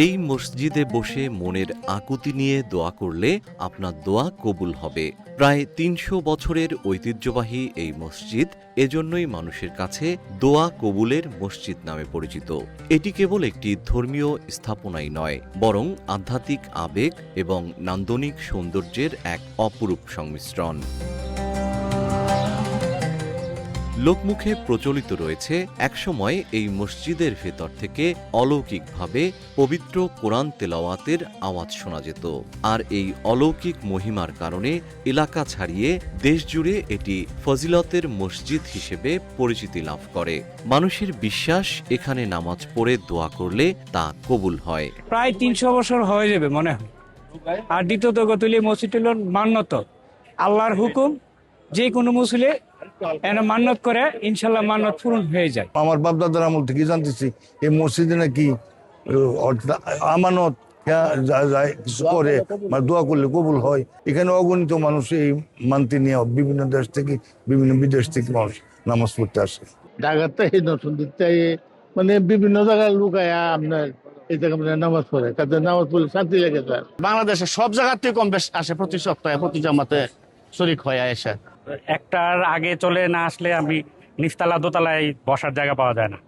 এই মসজিদে বসে মনের আকুতি নিয়ে দোয়া করলে আপনার দোয়া কবুল হবে। প্রায় ৩০০ বছরের ঐতিহ্যবাহী এই মসজিদ এজন্যই মানুষের কাছে দোয়া কবুলের মসজিদ নামে পরিচিত। এটি কেবল একটি ধর্মীয় স্থাপনাই নয়, বরং আধ্যাত্মিক আবেগ এবং নান্দনিক সৌন্দর্যের এক অপরূপ সংমিশ্রণ। লোকমুখে প্রচলিত রয়েছে, একসময় এই মসজিদের ভেতর থেকে অলৌকিকভাবে পবিত্র কোরআন তেলাওয়াতের আওয়াজ শোনা যেত। আর এই অলৌকিক মহিমার কারণে এলাকা ছাড়িয়ে দেশজুড়ে এটি ফজিলতের মসজিদ হিসেবে পরিচিতি লাভ করে। মানুষের বিশ্বাস, এখানে নামাজ পড়ে দোয়া করলে তা কবুল হয়। প্রায় ৩০০ বছর হয়ে যাবে মনে হয়। আর দ্বিতীয়ত গতলি মসজিদ হল মান্যত, আল্লাহর হুকুম, যে কোনো মুসলে এনে মান্যত করে ইনশাল্লাহ মান্যত পূরণ হয়ে যায়। আমার বাপ দাদার আমল থেকে জানতেছি এই মসজিদে নাকি আমানত কিছু করে দোয়া করলে কবুল হয়। এখানে অগণিত মানুষ এই মানতে নিয়ে বিভিন্ন দেশ থেকে, বিভিন্ন বিদেশ থেকে মানুষ নামাজ পড়তে আসে। ঢাকাতে নতুন দিকটা মানে বিভিন্ন জায়গায় লুকায়া আপনার এই জায়গায় নামাজ পড়ে, তাদের নামাজ পড়লে শান্তি লেগে যায়। বাংলাদেশে সব জায়গার থেকে কম বেশ আসে, প্রতি সপ্তাহে প্রতি জামাতে শরীক হয়ে এসে। একটার আগে চলে না আসলে আমি নিচতলা দোতলায় বসার জায়গা পাওয়া যায় না।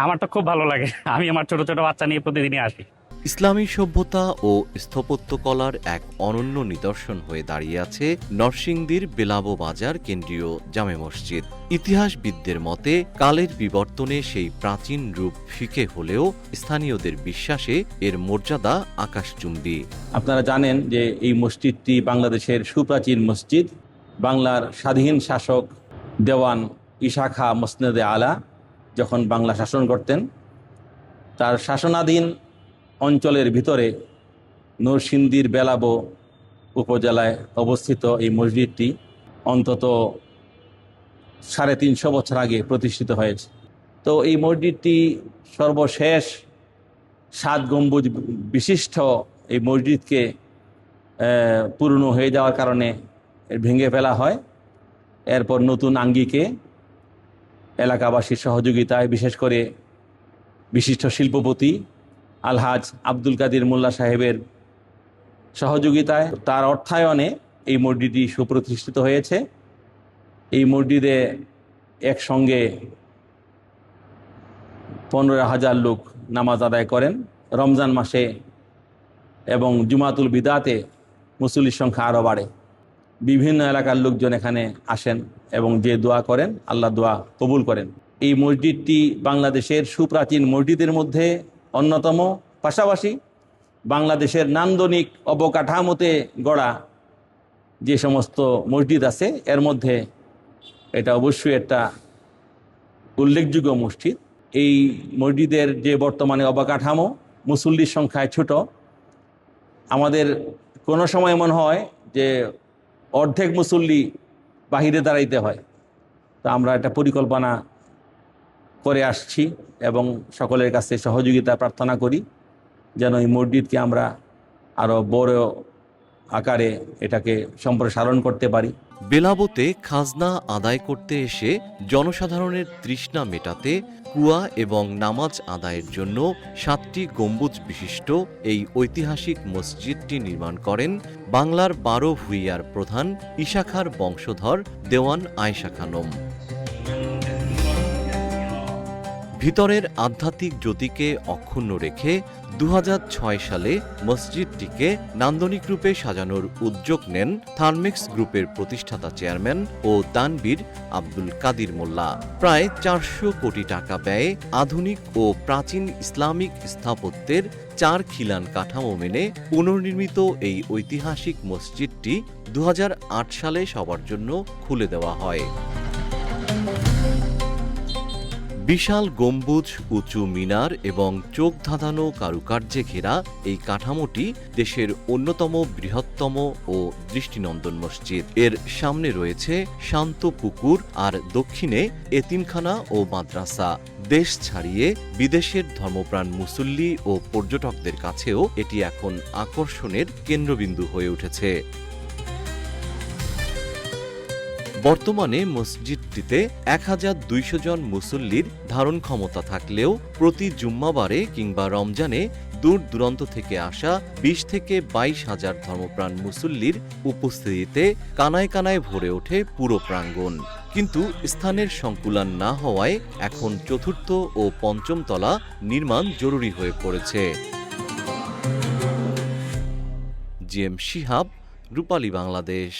আমার তো খুব ভালো লাগে, আমি আমার ছোট ছোট বাচ্চা নিয়ে প্রতিদিনই আসি। ইসলামী সভ্যতা ও স্থাপত্যকলার এক অনন্য নিদর্শন হয়ে দাঁড়িয়ে আছে নরসিংদীর বেলাবো বাজার কেন্দ্রীয় জামে মসজিদ। ইতিহাসবিদদের মতে কালের বিবর্তনে সেই প্রাচীন রূপ ফিকে হলেও স্থানীয়দের বিশ্বাসে এর মর্যাদা আকাশচুম্বী। আপনারা জানেন যে এই মসজিদটি বাংলাদেশের সুপ্রাচীন মসজিদ। বাংলার স্বাধীন শাসক দেওয়ান ঈসা খাঁ মসনদে আলা যখন বাংলা শাসন করতেন, তার শাসনাধীন অঞ্চলের ভিতরে নরসিংদীর বেলাবো উপজেলায় অবস্থিত এই মসজিদটি অন্তত ৩৫০ বছর আগে প্রতিষ্ঠিত হয়েছে। তো এই মসজিদটি সর্বশেষ ৭ গম্বুজ বিশিষ্ট এই মসজিদকে পুরনো হয়ে যাওয়ার কারণে ভেঙে ফেলা হয়। এরপর নতুন আঙ্গিকে এলাকাবাসীর সহযোগিতায়, বিশেষ করে বিশিষ্ট শিল্পপতি আলহাজ আব্দুল কাদির মোল্লা সাহেবের সহযোগিতায়, তার অর্থায়নে এই মসজিদটি সুপ্রতিষ্ঠিত হয়েছে। এই মসজিদে একসঙ্গে ১৫,০০০ লোক নামাজ আদায় করেন রমজান মাসে, এবং জুমাতুল বিদাতে মুসল্লির সংখ্যা আরও বাড়ে। বিভিন্ন এলাকার লোকজন এখানে আসেন এবং যে দোয়া করেন আল্লাহ দোয়া কবুল করেন। এই মসজিদটি বাংলাদেশের সুপ্রাচীন মসজিদের মধ্যে অন্যতম। পাশাপাশি বাংলাদেশের নান্দনিক অবকাঠামোতে গড়া যে সমস্ত মসজিদ আছে এর মধ্যে এটা অবশ্যই একটা উল্লেখযোগ্য মসজিদ। এই মসজিদের যে বর্তমানে অবকাঠামো, মুসল্লির সংখ্যায় ছোট, আমাদের কোনো সময় মনে হয় যে অর্ধেক মুসল্লি বাহিরে দাঁড়াইতে হয়। তো আমরা একটা পরিকল্পনা করে আসছি এবং সকলের কাছে সহযোগিতা প্রার্থনা করি যেন এই মসজিদকে আমরা আরও বড় আকারে এটাকে সম্প্রসারণ করতে পারি। বেলাবোতে খাজনা আদায় করতে এসে জনসাধারণের তৃষ্ণা মেটাতে কুয়া এবং নামাজ আদায়ের জন্য ৭টি গম্বুজ বিশিষ্ট এই ঐতিহাসিক মসজিদটি নির্মাণ করেন বাংলার ১২ ভূঁইয়ার প্রধান ঈসা খাঁর বংশধর দেওয়ান আয়েশা খানম। ভিতরের আধ্যাত্মিক জ্যোতিকে অক্ষুণ্ণ রেখে ২০০৬ সালে মসজিদটিকে নান্দনিক রূপে সাজানোর উদ্যোগ নেন থার্মেক্স গ্রুপের প্রতিষ্ঠাতা চেয়ারম্যান ও দানবীর আব্দুল কাদির মোল্লা। প্রায় ৪০০ কোটি টাকা ব্যয়ে আধুনিক ও প্রাচীন ইসলামিক স্থাপত্যের ৪ খিলান কাঠামো মেনে পুনর্নির্মিত এই ঐতিহাসিক মসজিদটি ২০০৮ সালে সবার জন্য খুলে দেওয়া হয়। বিশাল গম্বুজ, উঁচু মিনার এবং চোখ ধাঁধানো কারুকার্যে ঘেরা এই কাঠামোটি দেশের অন্যতম বৃহত্তম ও দৃষ্টিনন্দন মসজিদ। এর সামনে রয়েছে শান্ত পুকুর আর দক্ষিণে এতিমখানা ও মাদ্রাসা। দেশ ছাড়িয়ে বিদেশের ধর্মপ্রাণ মুসল্লি ও পর্যটকদের কাছেও এটি এখন আকর্ষণের কেন্দ্রবিন্দু হয়ে উঠেছে। বর্তমানে মসজিদটিতে ১,২০০ জন মুসল্লির ধারণ ক্ষমতা থাকলেও প্রতি জুম্মাবারে কিংবা রমজানে দূর দূরান্ত থেকে আসা 20 থেকে 22 হাজার ধর্মপ্রাণ মুসল্লির উপস্থিতিতে কানায় কানায় ভরে ওঠে পুরো প্রাঙ্গণ। কিন্তু স্থানের সংকুলান না হওয়ায় এখন চতুর্থ ও পঞ্চম তলা নির্মাণ জরুরি হয়ে পড়েছে। জিএম শিহাব, রূপালী বাংলাদেশ।